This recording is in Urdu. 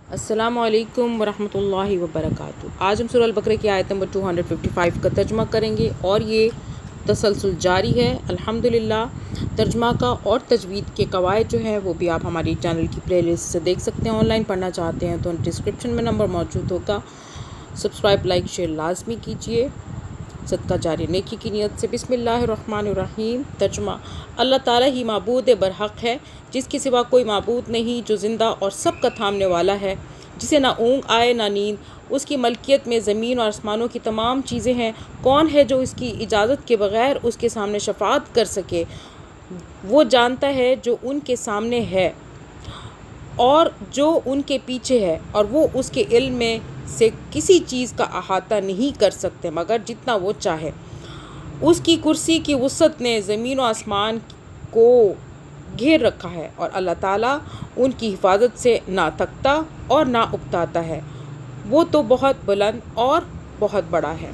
السلام علیکم ورحمۃ اللہ وبرکاتہ۔ آج ہم سورہ البقرہ کی آیت نمبر 255 کا ترجمہ کریں گے اور یہ تسلسل جاری ہے الحمدللہ۔ ترجمہ کا اور تجوید کے قواعد جو ہیں وہ بھی آپ ہماری چینل کی پلے لسٹ سے دیکھ سکتے ہیں۔ آن لائن پڑھنا چاہتے ہیں تو ڈسکرپشن میں نمبر موجود ہوگا۔ سبسکرائب، لائک، شیئر لازمی کیجیے صدقہ جاری نیکی کی نیت سے۔ بسم اللہ الرحمن الرحیم۔ ترجمہ: اللہ تعالیٰ ہی معبود برحق ہے، جس کے سوا کوئی معبود نہیں، جو زندہ اور سب کا تھامنے والا ہے، جسے نہ اونگ آئے نہ نیند۔ اس کی ملکیت میں زمین اور آسمانوں کی تمام چیزیں ہیں۔ کون ہے جو اس کی اجازت کے بغیر اس کے سامنے شفاعت کر سکے؟ وہ جانتا ہے جو ان کے سامنے ہے اور جو ان کے پیچھے ہے، اور وہ اس کے علم میں سے کسی چیز کا احاطہ نہیں کر سکتے مگر جتنا وہ چاہے۔ اس کی کرسی کی وسعت نے زمین و آسمان کو گھیر رکھا ہے، اور اللہ تعالیٰ ان کی حفاظت سے نہ تھکتا اور نہ اکتاتا ہے۔ وہ تو بہت بلند اور بہت بڑا ہے۔